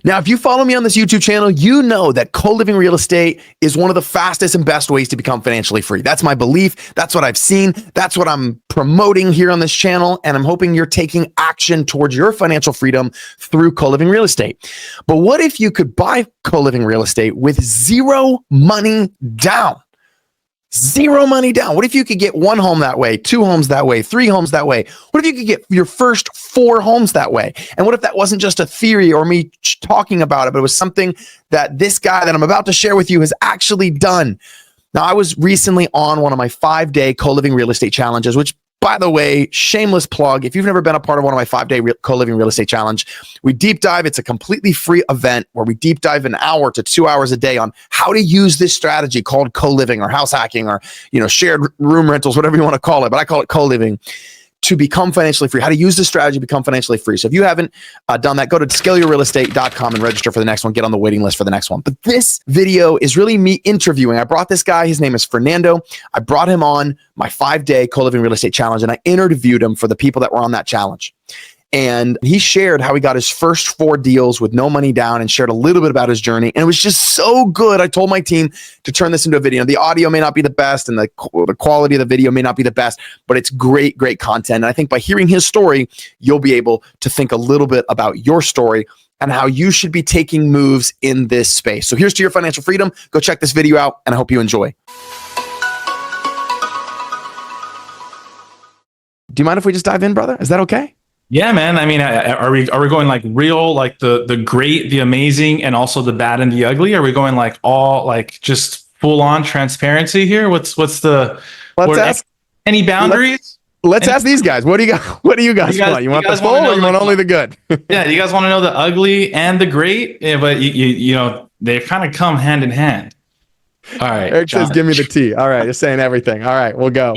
Now, if you follow me on this YouTube channel, you know that co-living real estate is one of the fastest and best ways to become financially free. That's my belief. That's what I've seen. That's what I'm promoting here on this channel. And I'm hoping you're taking action towards your financial freedom through co-living real estate. But what if you could buy co-living real estate with zero money down? Zero money down. What if you could get one home that way, two homes that way, three homes that way? What if you could get your first 4 homes that way? And what if that wasn't just a theory or me talking about it, but it was something that this guy that I'm about to share with you has actually done? Now, I was recently on one of my 5-day co-living real estate challenges, which, by the way, shameless plug. If you've never been a part of one of my 5-day co-living real estate challenge, we deep dive. It's a completely free event where we deep dive an hour to 2 hours a day on how to use this strategy called co-living or house hacking or, shared room rentals, whatever you want to call it. But I call it co-living, to become financially free, how to use this strategy to become financially free. So if you haven't done that, go to scaleyourrealestate.com and register for the next one. Get on the waiting list for the next one. But this video is really me interviewing. I brought this guy. His name is Fernando. I brought him on my 5-day co-living real estate challenge, and I interviewed him for the people that were on that challenge. And he shared how he got his first 4 deals with no money down and shared a little bit about his journey. And it was just so good. I told my team to turn this into a video. The audio may not be the best and the quality of the video may not be the best, but it's great, great content. And I think by hearing his story, you'll be able to think a little bit about your story and how you should be taking moves in this space. So here's to your financial freedom. Go check this video out, and I hope you enjoy. Do you mind if we just dive in, brother? Is that okay? Yeah, man. I mean, are we going like real, like the great, the amazing, and also the bad and the ugly? Are we going like all like just full on transparency here? What's the? Let's ask. Any boundaries? Let's ask these guys. What do you got? What do you guys want? You want the full, or you want only the good? Yeah, you guys want to know the ugly and the great, but you know they kind of come hand in hand. All right. Eric says, "Give me the tea." All right, you're saying everything. All right, we'll go.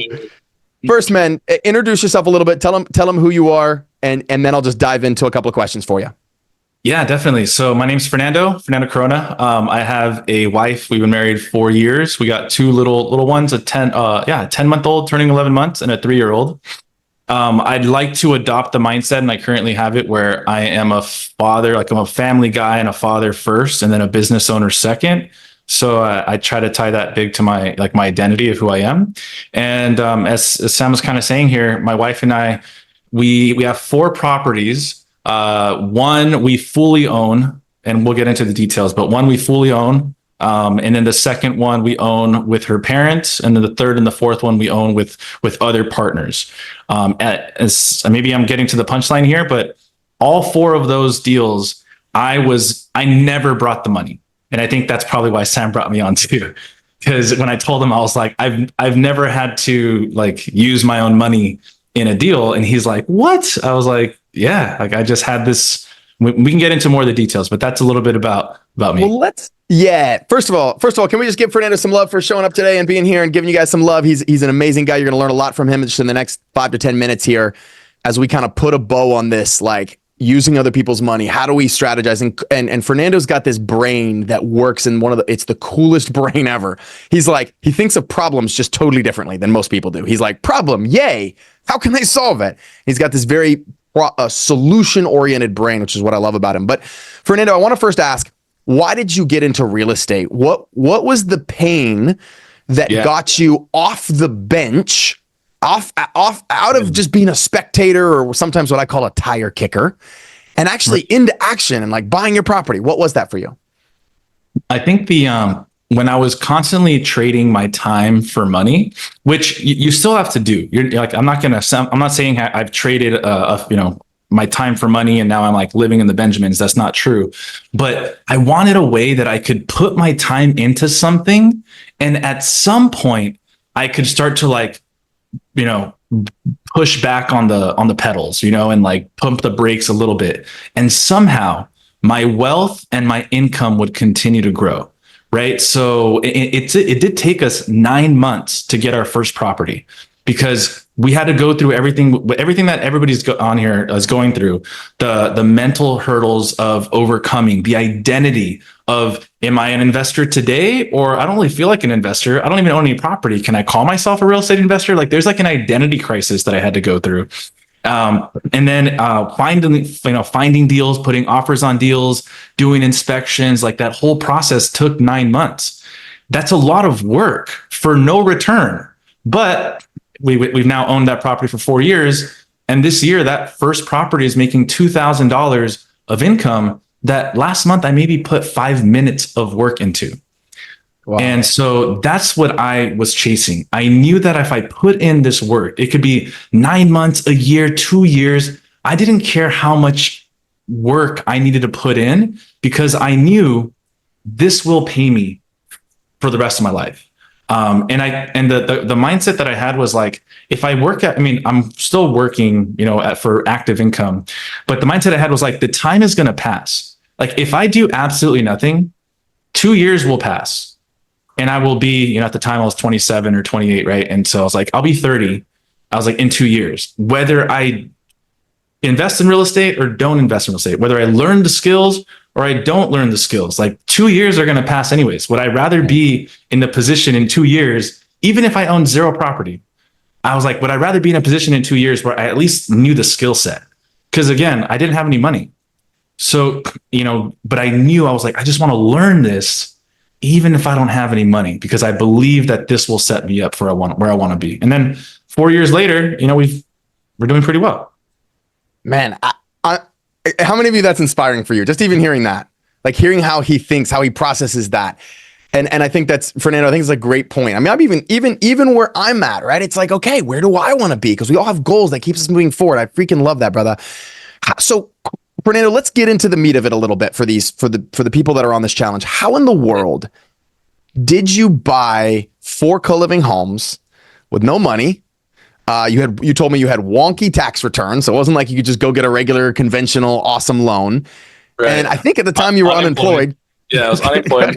First, man, introduce yourself a little bit. Tell them who you are. And then I'll just dive into a couple of questions for you. Yeah, definitely. So my name's Fernando Corona. I have a wife. We've been married 4 years. We got 2 little ones, a 10-month-old turning 11 months and a 3-year-old. I'd like to adopt the mindset, and I currently have it, where I am a father, like I'm a family guy and a father first, and then a business owner second. So I try to tie that big to my identity of who I am. And as Sam was kind of saying here, my wife and I, we have 4 properties. One we fully own, and we'll get into the details, but one we fully own. And then the second one we own with her parents. And then the third and the fourth one we own with other partners. As maybe I'm getting to the punchline here, but all 4 of those deals, I never brought the money. And I think that's probably why Sam brought me on too. Because when I told him, I was like, I've never had to like use my own money in a deal. And he's like, what? I was like, yeah, like I just had this. We can get into more of the details, but that's a little bit about me. Well, First of all, can we just give Fernando some love for showing up today and being here and giving you guys some love? He's an amazing guy. You're going to learn a lot from him just in the next 5 to 10 minutes here as we kind of put a bow on this, like using other people's money. How do we strategize? And Fernando's got this brain that works in it's the coolest brain ever. He's like, he thinks of problems just totally differently than most people do. He's like, problem, yay. How can they solve it? He's got this very solution-oriented brain, which is what I love about him. But Fernando, I want to first ask, why did you get into real estate? What was the pain that got you off the bench, out of just being a spectator, or sometimes what I call a tire kicker, and actually into action and like buying your property? What was that for you? I think when I was constantly trading my time for money, which you still have to do. You're like, I'm not saying I've traded my time for money and now I'm like living in the Benjamins. That's not true. But I wanted a way that I could put my time into something, and at some point I could start to like, push back on the pedals, and like pump the brakes a little bit. And somehow my wealth and my income would continue to grow. Right. So it did take us 9 months to get our first property, because we had to go through everything that everybody's on here is going through, the mental hurdles of overcoming, the identity of, am I an investor today? Or I don't really feel like an investor. I don't even own any property. Can I call myself a real estate investor? Like there's like an identity crisis that I had to go through. And then finding deals, putting offers on deals, doing inspections, like that whole process took 9 months. That's a lot of work for no return. But we've now owned that property for 4 years. And this year, that first property is making $2,000 of income that last month I maybe put 5 minutes of work into. Wow. And so that's what I was chasing. I knew that if I put in this work, it could be 9 months, a year, 2 years. I didn't care how much work I needed to put in because I knew this will pay me for the rest of my life. And the mindset that I had was like, if I work I'm still working, for active income, but the mindset I had was like, the time is going to pass. Like if I do absolutely nothing, 2 years will pass. And I will be, at the time I was 27 or 28, right? And so I was like, I'll be 30. I was like, in 2 years, whether I invest in real estate or don't invest in real estate, whether I learn the skills or I don't learn the skills, like 2 years are going to pass anyways. Would I rather be in the position in 2 years, even if I own zero property? I was like, would I rather be in a position in 2 years where I at least knew the skill set? Because again, I didn't have any money. So, but I knew, I was like, I just want to learn this, even if I don't have any money, because I believe that this will set me up for where I want to be. And then 4 years later, we're doing pretty well. Man, how many of you that's inspiring for you? Just even hearing that, like hearing how he thinks, how he processes that. And I think that's, Fernando, I think it's a great point. I mean, I'm even where I'm at, right? It's like, okay, where do I want to be? Because we all have goals that keeps us moving forward. I freaking love that, brother. So Fernando, let's get into the meat of it a little bit for the people that are on this challenge. How in the world did you buy 4 co-living homes with no money? You told me you had wonky tax returns, so it wasn't like you could just go get a regular, conventional, awesome loan. Right. And I think at the time you were unemployed. Yeah, I was unemployed.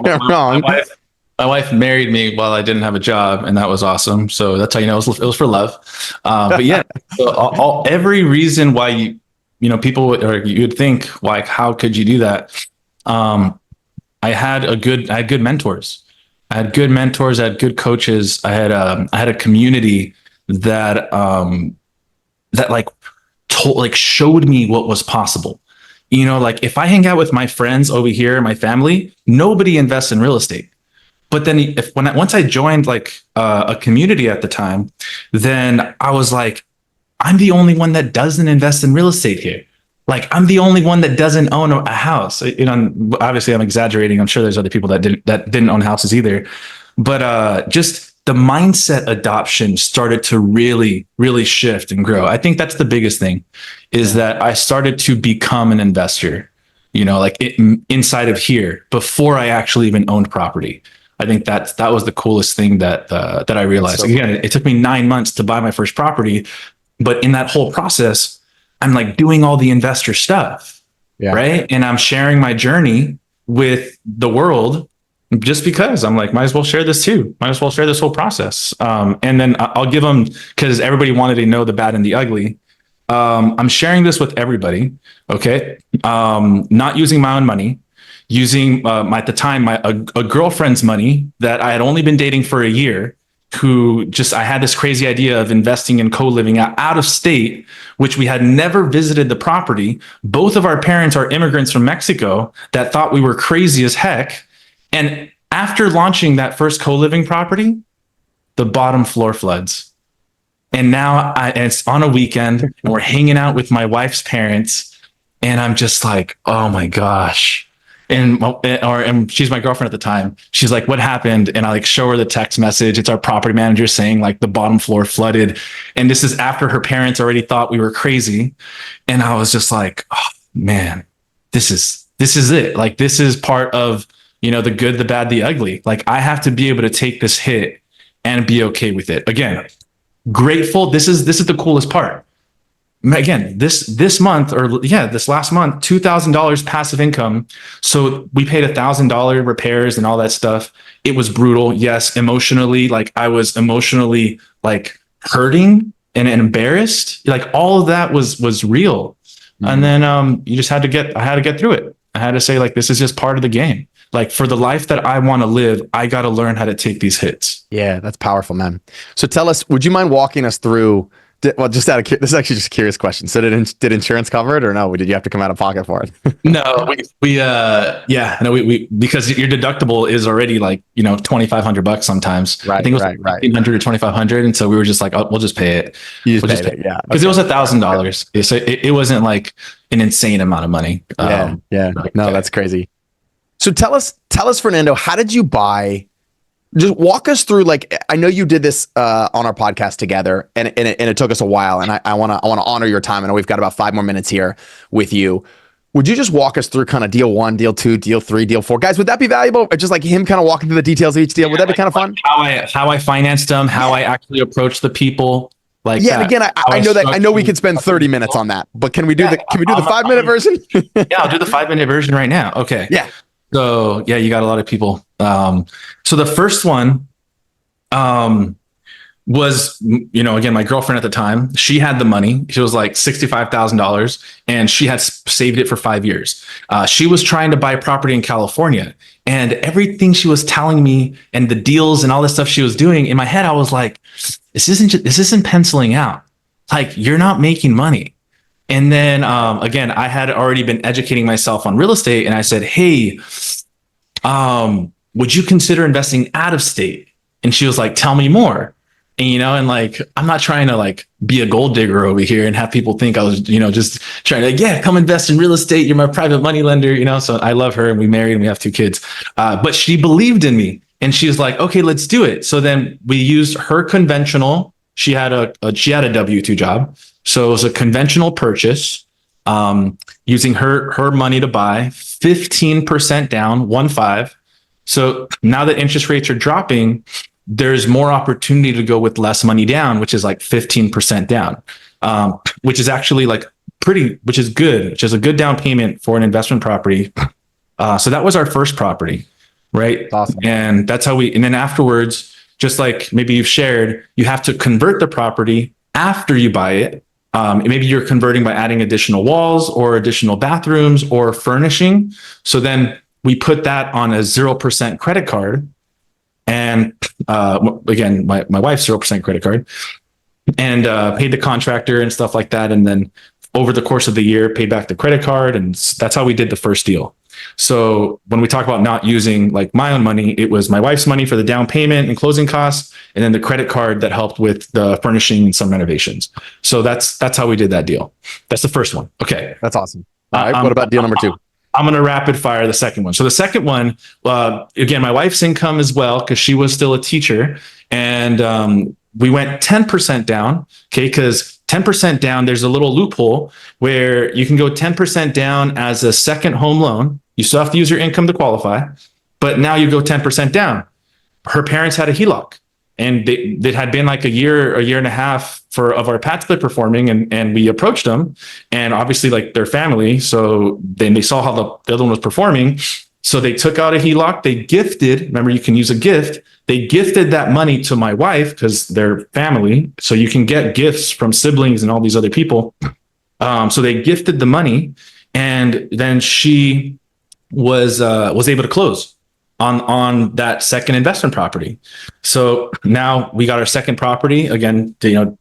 My wife married me while I didn't have a job, and that was awesome. So that's how it was for love. But yeah, every reason why people you'd think like, how could you do that? I had good mentors. I had good coaches. I had a community that showed me what was possible. Like if I hang out with my friends over here, my family, nobody invests in real estate. But then once I joined like a community at the time, then I was like, I'm the only one that doesn't invest in real estate here. Like I'm the only one that doesn't own a house. Obviously I'm exaggerating. I'm sure there's other people that didn't own houses either. But just the mindset adoption started to really, really shift and grow. I think that's the biggest thing is that I started to become an investor, inside of here before I actually even owned property. I think that was the coolest thing that I realized. So again, it took me 9 months to buy my first property, but in that whole process, I'm like doing all the investor stuff, right? And I'm sharing my journey with the world just because I'm like, might as well share this too. Might as well share this whole process. And then I'll give them, because everybody wanted to know the bad and the ugly. I'm sharing this with everybody. Okay. Not using my own money, using at the time a girlfriend's money that I had only been dating for a year, I had this crazy idea of investing in co-living out of state, which we had never visited the property. Both of our parents are immigrants from Mexico that thought we were crazy as heck. And after launching that first co-living property, the bottom floor floods. And now it's on a weekend and we're hanging out with my wife's parents. And I'm just like, oh my gosh. And she's my girlfriend at the time. She's like, what happened? And I like show her the text message. It's our property manager saying like the bottom floor flooded. And this is after her parents already thought we were crazy. And I was just like, oh man, this is it. Like, this is part of, the good, the bad, the ugly. Like I have to be able to take this hit and be okay with it. Again, grateful. This is the coolest part. Again, this last month, $2,000 passive income. So we paid $1,000 repairs and all that stuff. It was brutal. Yes. Emotionally, like I was emotionally like hurting and embarrassed. Like all of that was real. Mm-hmm. And then I had to get through it. I had to say like, this is just part of the game. Like for the life that I want to live, I got to learn how to take these hits. Yeah, that's powerful, man. So tell us, would you mind walking us through Well, just this is actually just a curious question. So did insurance cover it or no? Did you have to come out of pocket for it? No, we because your deductible is already like, $2,500 sometimes. I think it was like 1,500 or 2,500. And so we were just like, oh, we'll just pay it. You just paid it. Yeah. Because it was $1,000. So it wasn't like an insane amount of money. Yeah. No, that's crazy. So tell us, Fernando, how did you buy? Just walk us through, like, I know you did this on our podcast together and it took us a while, and I want to honor your time. I know we've got about 5 more minutes here with you. Would you just walk us through kind of deal 1, deal 2, deal 3, deal 4? Guys, would that be valuable? Or just like him kind of walking through the details of each deal? Would that be kind of fun? How I financed them, how I actually approached the people. Like, yeah, and again, I know we could spend 30 minutes on that, but can we do the 5-minute version? Yeah, I'll do the 5-minute version right now. Okay. Yeah. So yeah, you got a lot of people. So the first one was, again, my girlfriend at the time. She had the money. She was like $65,000, and she had saved it for 5 years. She was trying to buy property in California, and everything she was telling me and the deals and all this stuff she was doing, in my head, I was like, this isn't penciling out. Like, you're not making money. And then, again, I had already been educating myself on real estate, and I said, hey, would you consider investing out of state? And she was like, tell me more. And, and like, I'm not trying to like be a gold digger over here and have people think I was, just trying to, come invest in real estate. You're my private money lender, so I love her, and we married and we have 2 kids. But she believed in me, and she was like, okay, let's do it. So then we used her conventional. She had a W-2 job. So it was a conventional purchase, using her money to buy, 15% down, 1.5. So now that interest rates are dropping, there's more opportunity to go with less money down, which is like 15% down, which is actually like which is good, which is a good down payment for an investment property. So that was our first property, right? Awesome. And that's how and then afterwards, just like maybe you've shared, you have to convert the property after you buy it. Maybe you're converting by adding additional walls or additional bathrooms or furnishing. So then we put that on a 0% credit card. And again, my wife's 0% credit card, and paid the contractor and stuff like that. And then over the course of the year, paid back the credit card. And that's how we did the first deal. So when we talk about not using like my own money, it was my wife's money for the down payment and closing costs, and then the credit card that helped with the furnishing and some renovations. So that's how we did that deal. That's the first one. Okay. That's awesome. All right. What about deal number 2? I'm going to rapid fire the second one. So the second one, again, my wife's income as well, because she was still a teacher, and we went 10% down. Okay. Because 10% down, there's a little loophole where you can go 10% down as a second home loan. You still have to use your income to qualify, but now you go 10% down. Her parents had a HELOC, and they had been like a year and a half of our pad split performing, and we approached them, and obviously like their family. So then they saw how the other one was performing. So they took out a HELOC. They gifted, remember you can use a gift. They gifted that money to my wife because they're family. So you can get gifts from siblings and all these other people. So they gifted the money, and then she was able to close on that second investment property. So now we got our second property again,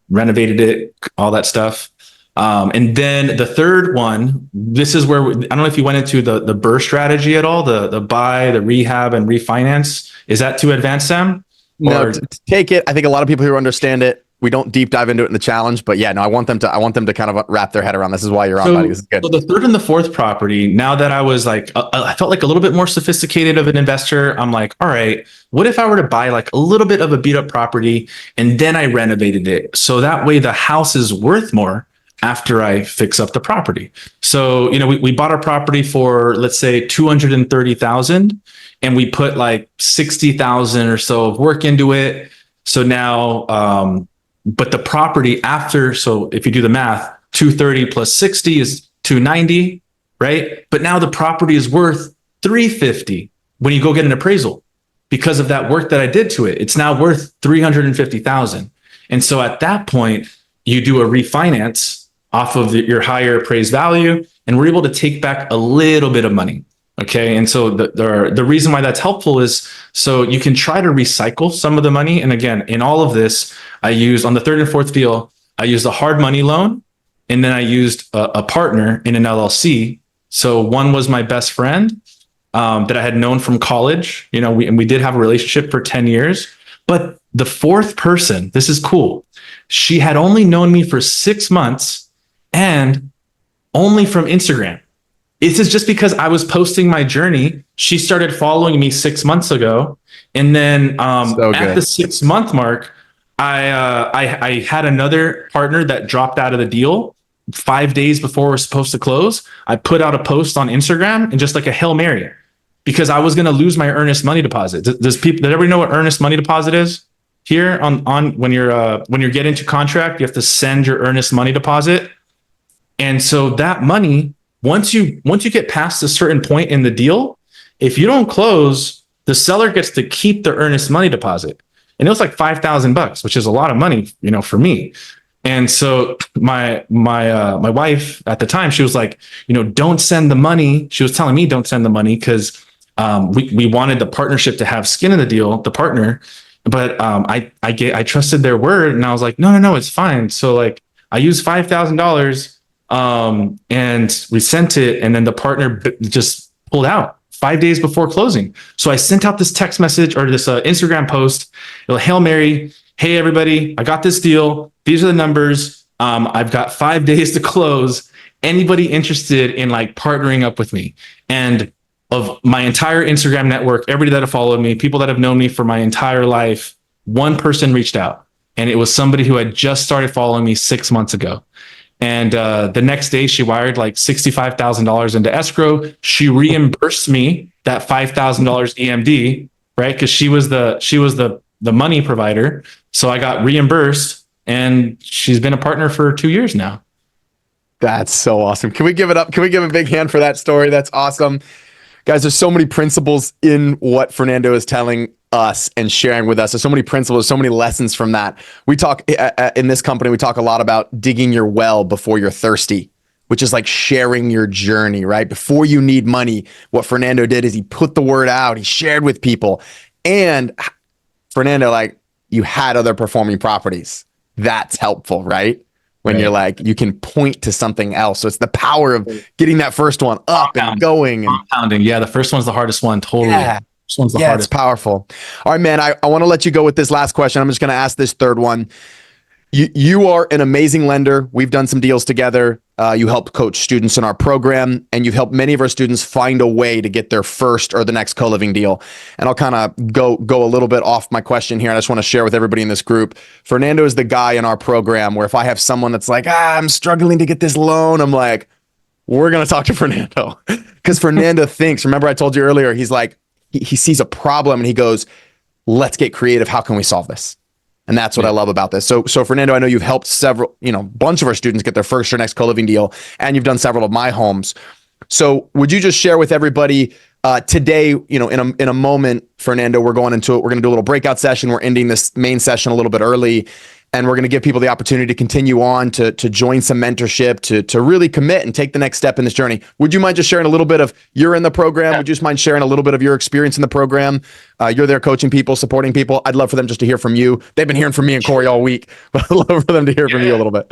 renovated it, all that stuff. And then the third one, this is where I don't know if you went into the BRRRR strategy at all, the buy, the rehab, and refinance. Is that too advanced, Sam? No, take it. I think a lot of people who understand it, we don't deep dive into it in the challenge, but yeah, no, I want them to kind of wrap their head around. This is why you're on, buddy. This is good. So the third and the fourth property, now that I was like, I felt like a little bit more sophisticated of an investor. I'm like, all right, what if I were to buy like a little bit of a beat up property and then I renovated it? So that way the house is worth more after I fix up the property. So, we bought our property for, let's say 230,000, and we put like 60,000 or so of work into it. So now, but the property after, so if you do the math, 230 plus 60 is 290, right? But now the property is worth 350 when you go get an appraisal because of that work that I did to it. It's now worth 350,000. And so at that point, you do a refinance off of your higher appraised value, and we're able to take back a little bit of money. Okay. And so the reason why that's helpful is so you can try to recycle some of the money. And again, in all of this, I use on the third and fourth deal, I used a hard money loan, and then I used a partner in an LLC. So one was my best friend that I had known from college. You know, we did have a relationship for 10 years. But the fourth person, this is cool. She had only known me for 6 months and only from Instagram. This is just because I was posting my journey. She started following me 6 months ago. And then at the 6-month mark, I had another partner that dropped out of the deal 5 days before we're supposed to close. I put out a post on Instagram and just like a Hail Mary, because I was going to lose my earnest money deposit. Does everybody know what earnest money deposit is? Here on when you're getting into contract, you have to send your earnest money deposit. And so that money, once you get past a certain point in the deal, if you don't close, the seller gets to keep the earnest money deposit. And it was like $5,000, which is a lot of money, you know, for me. And so my wife at the time, she was like, you know, don't send the money. She was telling me don't send the money because we wanted the partnership to have skin in the deal, the partner. But I trusted their word, and I was like, no, it's fine. So like I used $5,000, and we sent it, and then the partner just pulled out 5 days before closing. So I sent out this text message or this Instagram post, Hail Mary, hey everybody, I got this deal. These are the numbers. I've got 5 days to close. Anybody interested in like partnering up with me? And of my entire Instagram network, everybody that have followed me, people that have known me for my entire life, one person reached out, and it was somebody who had just started following me 6 months ago. And the next day she wired like $65,000 into escrow. She reimbursed me that $5,000 EMD, right? Because she was the money provider. So I got reimbursed, and she's been a partner for 2 years now. That's so awesome. Can we give it up? Can we give a big hand for that story? That's awesome. Guys, there's so many principles in what Fernando is telling us and sharing with us. There's so many principles, so many lessons from that. We talk in this company, we talk a lot about digging your well before you're thirsty, which is like sharing your journey, right? Before you need money, what Fernando did is he put the word out, he shared with people. And Fernando, like, you had other performing properties. That's helpful, right? When you're like, you can point to something else. So it's the power of getting that first one up and going. And compounding. Yeah, the first one's the hardest one. Totally. Yeah, first one's the hardest. It's powerful. All right, man, I want to let you go with this last question. I'm just going to ask this third one. You are an amazing lender. We've done some deals together. You help coach students in our program, and you've helped many of our students find a way to get their first or the next CoLiving deal. And I'll kind of go a little bit off my question here. And I just want to share with everybody in this group. Fernando is the guy in our program where if I have someone that's like, I'm struggling to get this loan, I'm like, we're going to talk to Fernando. Because Fernando thinks, remember I told you earlier, he's like, he sees a problem and he goes, let's get creative. How can we solve this? And that's what I love about this. So Fernando, I know you've helped several, bunch of our students get their first or next CoLiving deal, and you've done several of my homes. So would you just share with everybody today, in a moment, Fernando, we're going to do a little breakout session. We're ending this main session a little bit early, and we're going to give people the opportunity to continue on to join some mentorship, to really commit and take the next step in this journey. Would you mind just sharing a little bit of, you're in the program? Yeah. Would you just mind sharing a little bit of your experience in the program? You're there coaching people, supporting people. I'd love for them just to hear from you. They've been hearing from me and Corey all week, but I'd love for them to hear from you a little bit.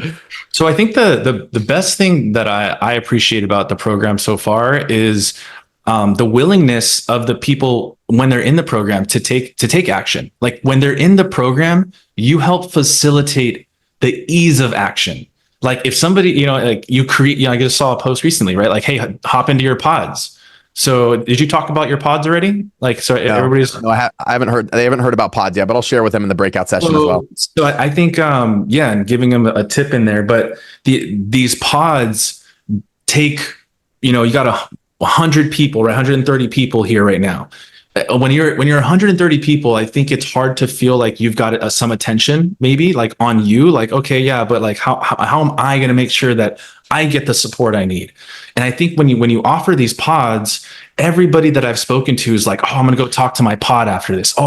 So I think the best thing that I appreciate about the program so far is the willingness of the people when they're in the program to take action. Like when they're in the program, you help facilitate the ease of action. Like if somebody, like you create, I just saw a post recently, right? Like, hey, hop into your pods. So did you talk about your pods already? Like, so everybody's. No, I haven't heard. They haven't heard about pods yet, but I'll share with them in the breakout session as well. So I think, and giving them a tip in there, but these pods take, you got 100 people, right? 130 people here right now. When you're 130 people, I think it's hard to feel like you've got some attention, maybe like on you, like, okay, yeah, but like how am I going to make sure that I get the support I need. And I think when you offer these pods, everybody that I've spoken to is like, oh, I'm going to go talk to my pod after this. Oh,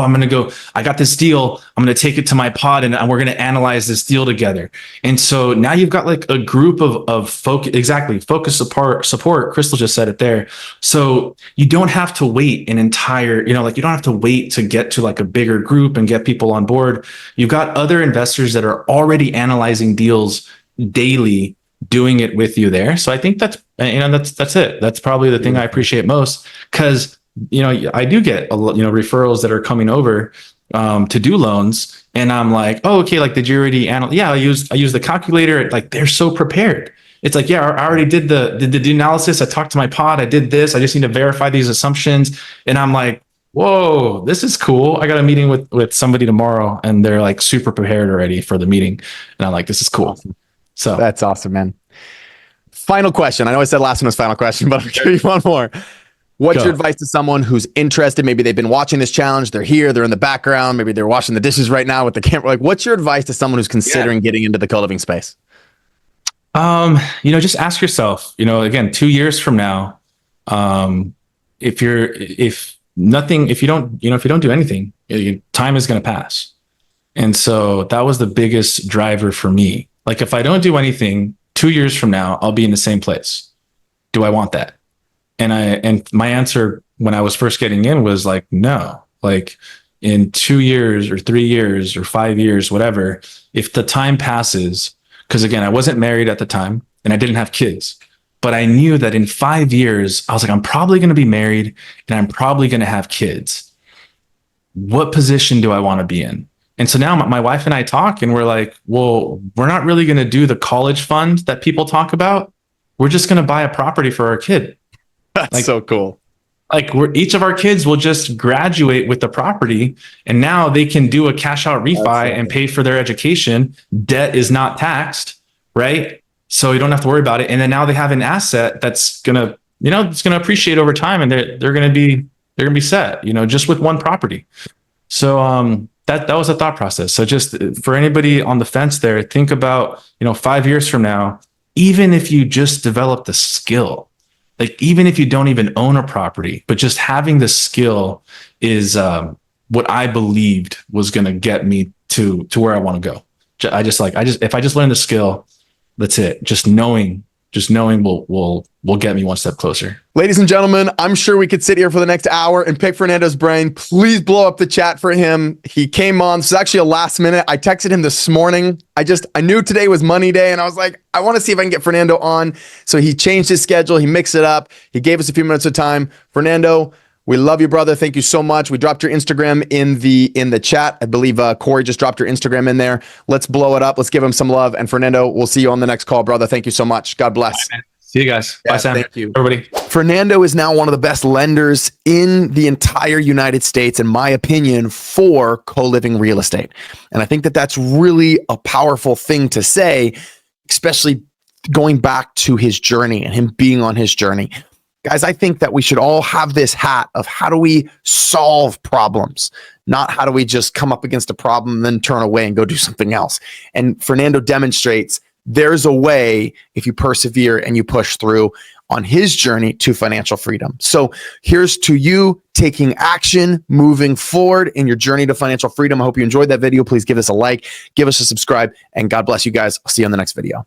I got this deal. I'm going to take it to my pod and we're going to analyze this deal together. And so now you've got like a group of focus support. Crystal just said it there. So you don't have to wait an entire, you don't have to wait to get to like a bigger group and get people on board. You've got other investors that are already analyzing deals daily, doing it with you there. So I think that's it. That's probably the thing I appreciate most, because I do get referrals that are coming over to do loans, and I'm like, oh, okay, like, did you already analyze? Yeah, I use the calculator. Like, they're so prepared. It's like, yeah, I already did the analysis. I talked to my pod. I did this. I just need to verify these assumptions. And I'm like, whoa, this is cool. I got a meeting with somebody tomorrow, and they're like super prepared already for the meeting. And I'm like, this is cool. So that's awesome, man. Final question. I know I said last one was final question, but I'll give you one more. What's your advice to someone who's interested? Maybe they've been watching this challenge. They're here. They're in the background. Maybe they're washing the dishes right now with the camera. Like, what's your advice to someone who's considering getting into the co-living space? Just ask yourself, again, 2 years from now, if you don't do anything, time is going to pass. And so that was the biggest driver for me. Like, if I don't do anything, 2 years from now, I'll be in the same place. Do I want that? And my answer when I was first getting in was like, no. Like, in 2 years or 3 years or 5 years, whatever, if the time passes, because again, I wasn't married at the time and I didn't have kids, but I knew that in 5 years, I was like, I'm probably going to be married and I'm probably going to have kids. What position do I want to be in? And so now my wife and I talk, and we're like, well, we're not really going to do the college fund that people talk about. We're just going to buy a property for our kid. That's so cool. Like, each of our kids will just graduate with the property, and now they can do a cash out refi and pay for their education. Debt is not taxed, right? So you don't have to worry about it. And then now they have an asset that's gonna, it's gonna appreciate over time, and they're gonna be set, just with one property. So that was a thought process. So just for anybody on the fence there, think about 5 years from now, even if you just develop the skill, like, even if you don't even own a property, but just having the skill is what I believed was going to get me to where I want to go. If I just learn the skill, that's it. Just knowing will get me one step closer. Ladies and gentlemen, I'm sure we could sit here for the next hour and pick Fernando's brain. Please blow up the chat for him. He came on. This is actually a last minute. I texted him this morning. I knew today was money day, and I was like, I want to see if I can get Fernando on. So he changed his schedule. He mixed it up. He gave us a few minutes of time. Fernando, we love you, brother. Thank you so much. We dropped your Instagram in the chat. I believe Corey just dropped your Instagram in there. Let's blow it up. Let's give him some love. And Fernando, we'll see you on the next call, brother. Thank you so much. God bless. Bye, see you guys. Bye, Sam. Thank you, everybody. Fernando is now one of the best lenders in the entire United States, in my opinion, for co-living real estate. And I think that that's really a powerful thing to say, especially going back to his journey and him being on his journey. Guys, I think that we should all have this hat of how do we solve problems, not how do we just come up against a problem and then turn away and go do something else. And Fernando demonstrates there's a way if you persevere and you push through on his journey to financial freedom. So here's to you taking action, moving forward in your journey to financial freedom. I hope you enjoyed that video. Please give us a like, give us a subscribe, and God bless you guys. I'll see you on the next video.